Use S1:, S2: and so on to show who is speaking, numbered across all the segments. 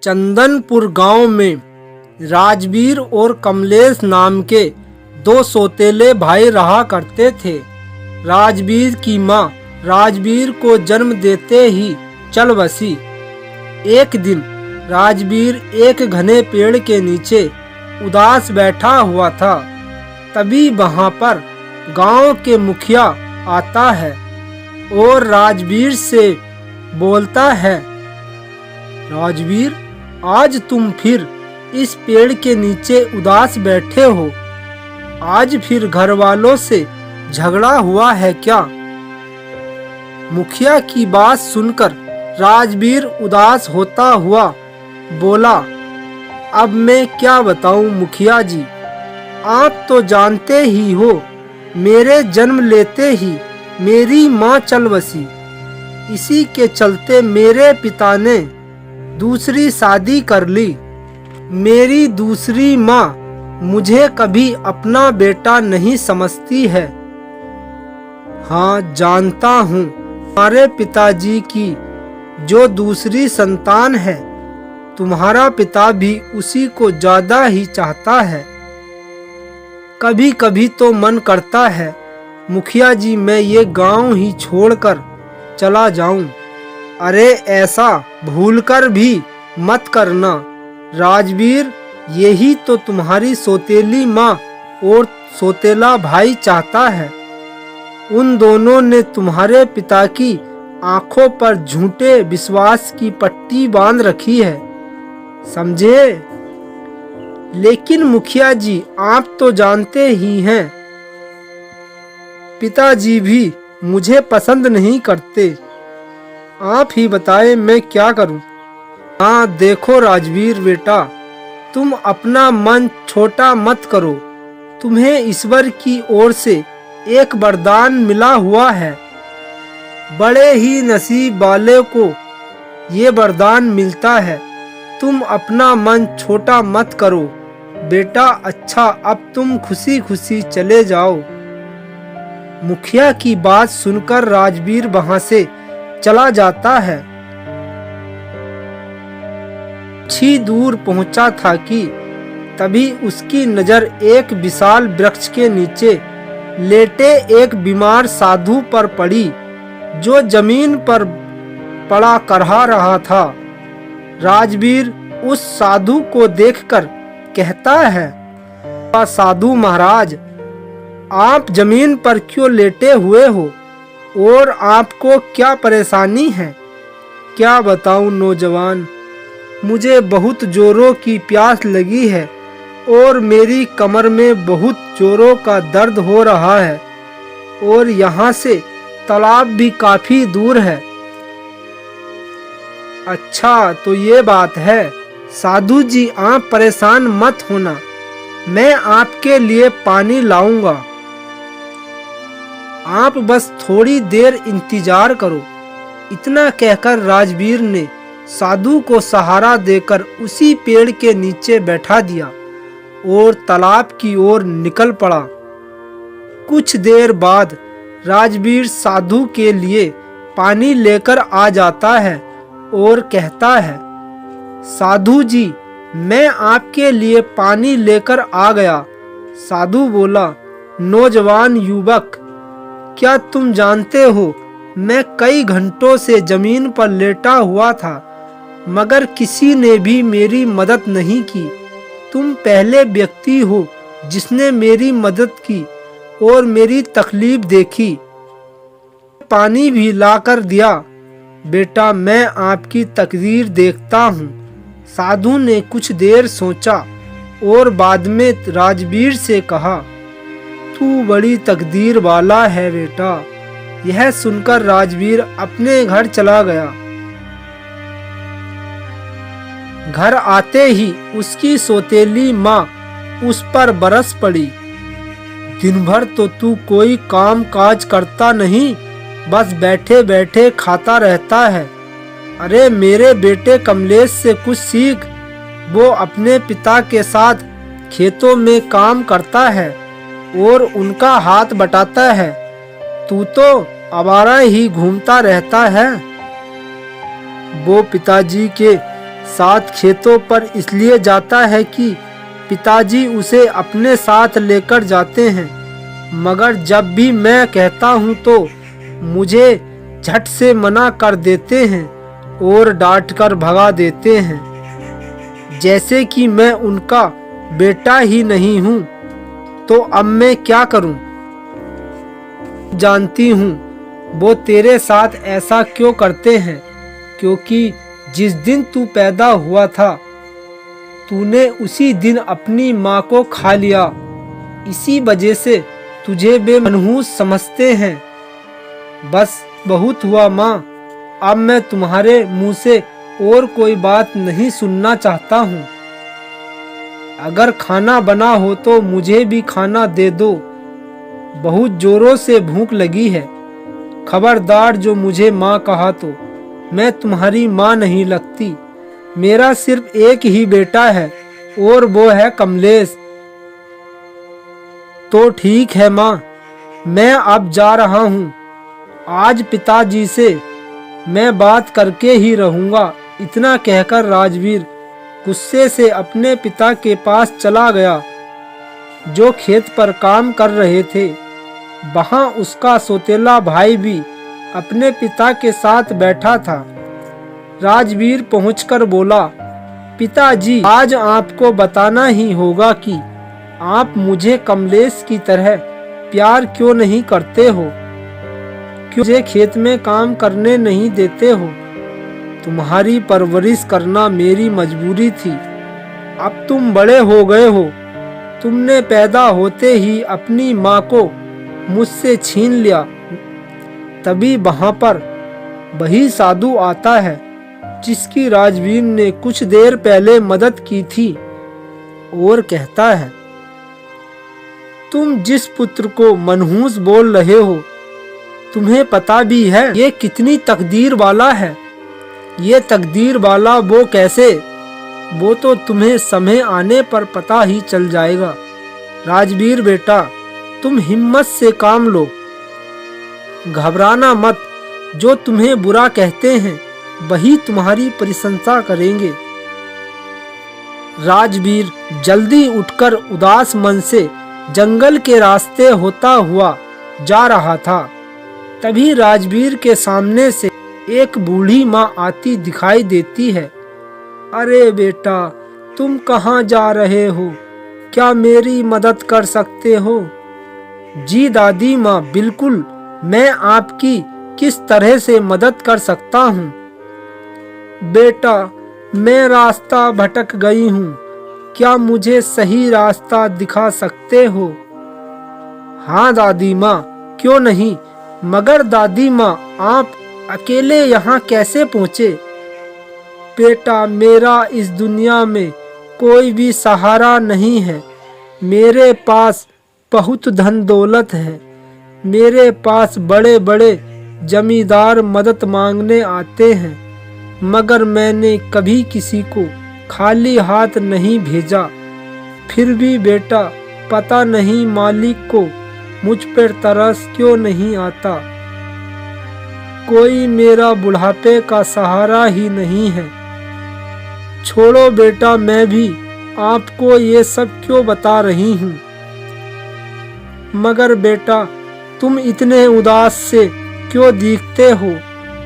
S1: चंदनपुर गांव में राजवीर और कमलेश नाम के दो सौतेले भाई रहा करते थे। राजवीर की माँ राजवीर को जन्म देते ही चल बसी। एक दिन राजवीर एक घने पेड़ के नीचे उदास बैठा हुआ था। तभी वहां पर गांव के मुखिया आता है और राजवीर से बोलता है, राजवीर, आज तुम फिर इस पेड़ के नीचे उदास बैठे हो। आज फिर घर वालों से झगड़ा हुआ है क्या? मुखिया की बात सुनकर राजवीर उदास होता हुआ बोला, अब मैं क्या बताऊं मुखिया जी, आप तो जानते ही हो, मेरे जन्म लेते ही मेरी माँ चल बसी। इसी के चलते मेरे पिता ने दूसरी शादी कर ली। मेरी दूसरी माँ मुझे कभी अपना बेटा नहीं समझती है। हाँ, जानता हूँ तुम्हारे पिताजी की जो दूसरी संतान है, तुम्हारा पिता भी उसी को ज्यादा ही चाहता है। कभी कभी तो मन करता है मुखिया जी, मैं ये गांव ही छोड़कर चला जाऊं। अरे ऐसा भूलकर भी मत करना राजवीर, यही तो तुम्हारी सौतेली माँ और सौतेला भाई चाहता है। उन दोनों ने तुम्हारे पिता की आंखों पर झूठे विश्वास की पट्टी बांध रखी है, समझे? लेकिन मुखिया जी, आप तो जानते ही हैं, पिताजी भी मुझे पसंद नहीं करते। आप ही बताएं मैं क्या करूं? हाँ देखो राजवीर बेटा, तुम अपना मन छोटा मत करो। तुम्हें ईश्वर की ओर से एक वरदान मिला हुआ है। बड़े ही नसीब वाले को ये वरदान मिलता है। तुम अपना मन छोटा मत करो बेटा। अच्छा, अब तुम खुशी खुशी चले जाओ। मुखिया की बात सुनकर राजवीर वहां से चला जाता है। कुछ दूर पहुंचा था कि तभी उसकी नजर एक विशाल वृक्ष के नीचे लेटे एक बीमार साधु पर पड़ी, जो जमीन पर पड़ा करहा रहा था। राजवीर उस साधु को देखकर कहता है, साधु महाराज, आप जमीन पर क्यों लेटे हुए हो और आपको क्या परेशानी है? क्या बताऊं नौजवान, मुझे बहुत जोरों की प्यास लगी है और मेरी कमर में बहुत जोरों का दर्द हो रहा है और यहाँ से तालाब भी काफी दूर है। अच्छा, तो ये बात है। साधु जी, आप परेशान मत होना, मैं आपके लिए पानी लाऊंगा। आप बस थोड़ी देर इंतजार करो। इतना कहकर राजवीर ने साधु को सहारा देकर उसी पेड़ के नीचे बैठा दिया और तालाब की ओर निकल पड़ा। कुछ देर बाद राजवीर साधु के लिए पानी लेकर आ जाता है और कहता है, साधु जी, मैं आपके लिए पानी लेकर आ गया। साधु बोला, नौजवान युवक, क्या तुम जानते हो, मैं कई घंटों से जमीन पर लेटा हुआ था, मगर किसी ने भी मेरी मदद नहीं की। तुम पहले व्यक्ति हो जिसने मेरी मदद की और मेरी तकलीफ देखी, पानी भी लाकर दिया। बेटा, मैं आपकी तकदीर देखता हूँ। साधु ने कुछ देर सोचा और बाद में राजवीर से कहा, तू बड़ी तकदीर वाला है बेटा। यह सुनकर राजवीर अपने घर चला गया। घर आते ही उसकी सौतेली माँ उस पर बरस पड़ी। दिन भर तो तू कोई काम काज करता नहीं, बस बैठे बैठे खाता रहता है। अरे मेरे बेटे कमलेश से कुछ सीख, वो अपने पिता के साथ खेतों में काम करता है और उनका हाथ बटाता है। तू तो आवारा ही घूमता रहता है। वो पिताजी के साथ खेतों पर इसलिए जाता है कि पिताजी उसे अपने साथ लेकर जाते हैं, मगर जब भी मैं कहता हूँ तो मुझे झट से मना कर देते हैं और डांटकर भगा देते हैं, जैसे कि मैं उनका बेटा ही नहीं हूँ। तो अब मैं क्या करूँ? जानती हूँ वो तेरे साथ ऐसा क्यों करते हैं, क्योंकि जिस दिन तू पैदा हुआ था तूने उसी दिन अपनी माँ को खा लिया। इसी वजह से तुझे वे मनहूस समझते हैं। बस बहुत हुआ माँ, अब मैं तुम्हारे मुंह से और कोई बात नहीं सुनना चाहता हूँ। अगर खाना बना हो तो मुझे भी खाना दे दो, बहुत जोरों से भूख लगी है। खबरदार जो मुझे माँ कहा तो मैं तुम्हारी माँ नहीं लगती। मेरा सिर्फ एक ही बेटा है और वो है कमलेश। तो ठीक है माँ, मैं अब जा रहा हूँ। आज पिताजी से मैं बात करके ही रहूँगा। इतना कहकर राजवीर गुस्से से अपने पिता के पास चला गया, जो खेत पर काम कर रहे थे। वहाँ उसका सौतेला भाई भी अपने पिता के साथ बैठा था। राजवीर पहुंचकर बोला, पिताजी, आज आपको बताना ही होगा कि आप मुझे कमलेश की तरह प्यार क्यों नहीं करते हो, क्यों मुझे खेत में काम करने नहीं देते हो। तुम्हारी परवरिश करना मेरी मजबूरी थी। अब तुम बड़े हो गए हो। तुमने पैदा होते ही अपनी माँ को मुझसे छीन लिया। तभी वहाँ पर वही साधु आता है जिसकी राजवीर ने कुछ देर पहले मदद की थी और कहता है, तुम जिस पुत्र को मनहूस बोल रहे हो, तुम्हें पता भी है ये कितनी तकदीर वाला है। ये तकदीर वाला वो कैसे? वो तो तुम्हें समय आने पर पता ही चल जाएगा। राजवीर बेटा, तुम हिम्मत से काम लो, घबराना मत। जो तुम्हें बुरा कहते हैं वही तुम्हारी प्रशंसा करेंगे। राजवीर जल्दी उठकर उदास मन से जंगल के रास्ते होता हुआ जा रहा था। तभी राजवीर के सामने से एक बूढ़ी माँ आती दिखाई देती है। अरे बेटा, तुम कहाँ जा रहे हो? क्या मेरी मदद कर सकते हो? जी दादी माँ, बिल्कुल, मैं आपकी किस तरह से मदद कर सकता हूँ? बेटा, मैं रास्ता भटक गई हूँ, क्या मुझे सही रास्ता दिखा सकते हो? हाँ दादी माँ, क्यों नहीं, मगर दादी माँ, आप अकेले यहाँ कैसे पहुँचे? बेटा, मेरा इस दुनिया में कोई भी सहारा नहीं है। मेरे पास बहुत धन दौलत है। मेरे पास बड़े बड़े जमींदार मदद मांगने आते हैं, मगर मैंने कभी किसी को खाली हाथ नहीं भेजा। फिर भी बेटा, पता नहीं मालिक को मुझ पर तरस क्यों नहीं आता। कोई मेरा बुढ़ापे का सहारा ही नहीं है। छोड़ो बेटा, मैं भी आपको ये सब क्यों बता रही हूँ। मगर बेटा, तुम इतने उदास से क्यों दिखते हो?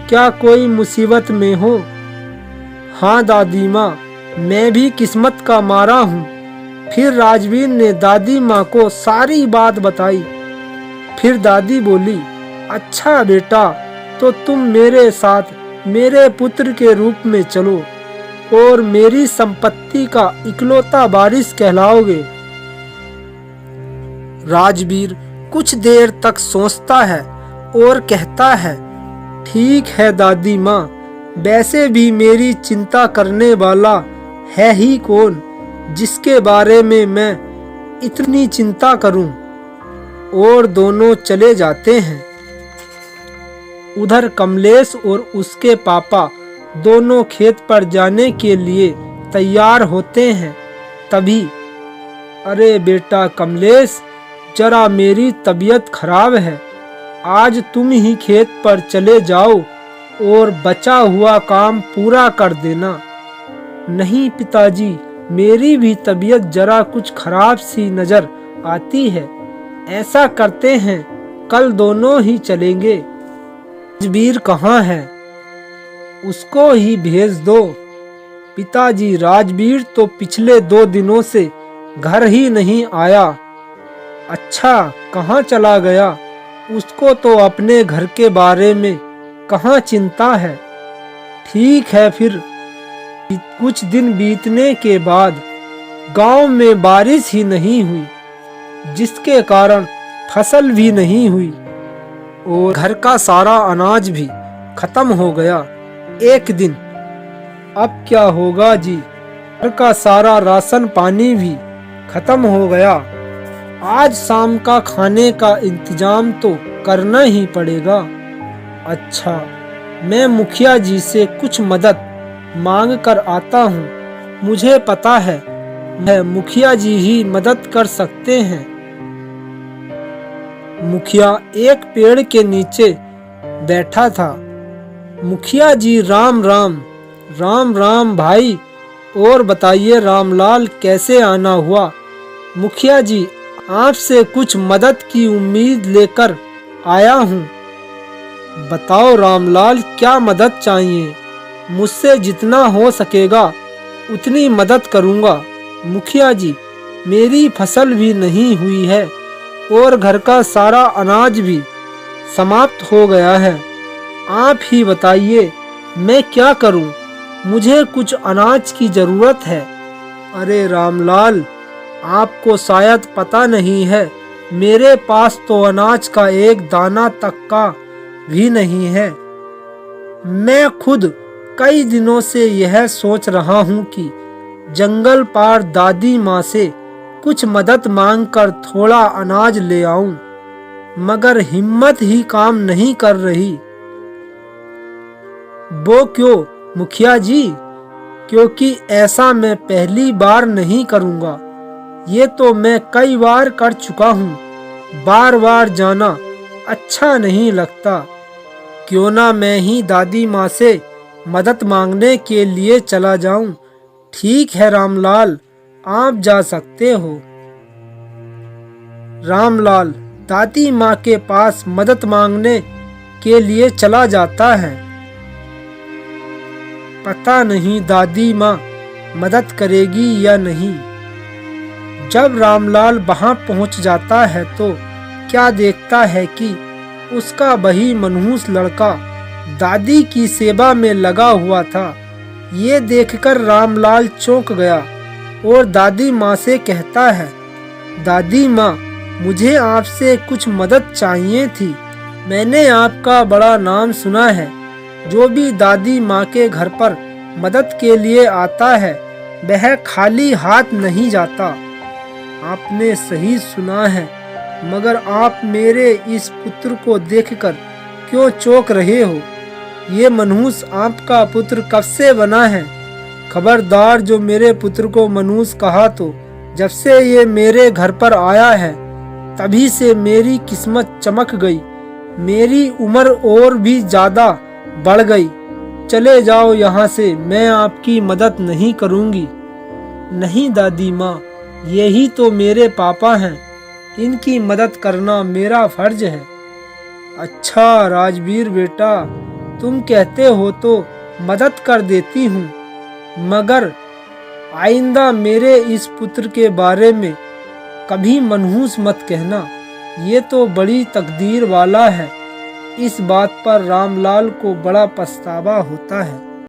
S1: क्या कोई मुसीबत में हो? हाँ दादी माँ, मैं भी किस्मत का मारा हूँ। फिर राजवीर ने दादी माँ को सारी बात बताई। फिर दादी बोली, अच्छा बेटा, तो तुम मेरे साथ मेरे पुत्र के रूप में चलो और मेरी संपत्ति का इकलौता वारिस कहलाओगे। राजवीर कुछ देर तक सोचता है और कहता है, ठीक है दादी माँ, वैसे भी मेरी चिंता करने वाला है ही कौन जिसके बारे में मैं इतनी चिंता करूं। और दोनों चले जाते हैं। उधर कमलेश और उसके पापा दोनों खेत पर जाने के लिए तैयार होते हैं। तभी, अरे बेटा कमलेश, जरा मेरी तबीयत खराब है, आज तुम ही खेत पर चले जाओ और बचा हुआ काम पूरा कर देना। नहीं पिताजी, मेरी भी तबीयत जरा कुछ खराब सी नजर आती है। ऐसा करते हैं, कल दोनों ही चलेंगे। राजबीर कहाँ है? उसको ही भेज दो। पिताजी, राजबीर तो पिछले 2 दिनों से घर ही नहीं आया। अच्छा, कहाँ चला गया? उसको तो अपने घर के बारे में कहाँ चिंता है। ठीक है फिर। कुछ दिन बीतने के बाद गांव में बारिश ही नहीं हुई, जिसके कारण फसल भी नहीं हुई और घर का सारा अनाज भी खत्म हो गया। एक दिन अब क्या होगा जी? घर का सारा राशन पानी भी खत्म हो गया। आज शाम का खाने का इंतजाम तो करना ही पड़ेगा। अच्छा, मैं मुखिया जी से कुछ मदद मांग कर आता हूँ। मुझे पता है मुखिया जी ही मदद कर सकते हैं। मुखिया एक पेड़ के नीचे बैठा था। मुखिया जी, राम राम। राम राम भाई, और बताइए रामलाल, कैसे आना हुआ? मुखिया जी, आपसे कुछ मदद की उम्मीद लेकर आया हूँ। बताओ रामलाल, क्या मदद चाहिए? मुझसे जितना हो सकेगा उतनी मदद करूँगा। मुखिया जी, मेरी फसल भी नहीं हुई है और घर का सारा अनाज भी समाप्त हो गया है। आप ही बताइए, मैं क्या करूं? मुझे कुछ अनाज की जरूरत है। अरे रामलाल, आपको शायद पता नहीं है, मेरे पास तो अनाज का एक दाना तक का भी नहीं है। मैं खुद कई दिनों से यह सोच रहा हूँ कि जंगल पार दादी माँ से कुछ मदद मांगकर थोड़ा अनाज ले आऊं, मगर हिम्मत ही काम नहीं कर रही। वो क्यों मुखिया जी? क्योंकि ऐसा मैं पहली बार नहीं करूँगा। ये तो मैं कई बार कर चुका हूँ। बार बार जाना अच्छा नहीं लगता। क्यों ना मैं ही दादी माँ से मदद मांगने के लिए चला जाऊं। ठीक है रामलाल, आप जा सकते हो। रामलाल दादी माँ के पास मदद मांगने के लिए चला जाता है। पता नहीं दादी माँ मदद करेगी या नहीं। जब रामलाल वहां पहुंच जाता है तो क्या देखता है कि उसका वही मनहूस लड़का दादी की सेवा में लगा हुआ था। ये देखकर रामलाल चौंक गया और दादी माँ से कहता है, दादी माँ, मुझे आपसे कुछ मदद चाहिए थी। मैंने आपका बड़ा नाम सुना है। जो भी दादी माँ के घर पर मदद के लिए आता है वह खाली हाथ नहीं जाता। आपने सही सुना है, मगर आप मेरे इस पुत्र को देखकर क्यों चौंक रहे हो? ये मनहूस आपका पुत्र कब से बना है? खबरदार, जो मेरे पुत्र को मनहूस कहा तो जब से ये मेरे घर पर आया है तभी से मेरी किस्मत चमक गई। मेरी उम्र और भी ज्यादा बढ़ गई। चले जाओ यहाँ से, मैं आपकी मदद नहीं करूँगी। नहीं दादी माँ, यही तो मेरे पापा हैं, इनकी मदद करना मेरा फर्ज है। अच्छा राजबीर बेटा, तुम कहते हो तो मदद कर देती हूँ, मगर आइंदा मेरे इस पुत्र के बारे में कभी मनहूस मत कहना। ये तो बड़ी तकदीर वाला है। इस बात पर रामलाल को बड़ा पछतावा होता है।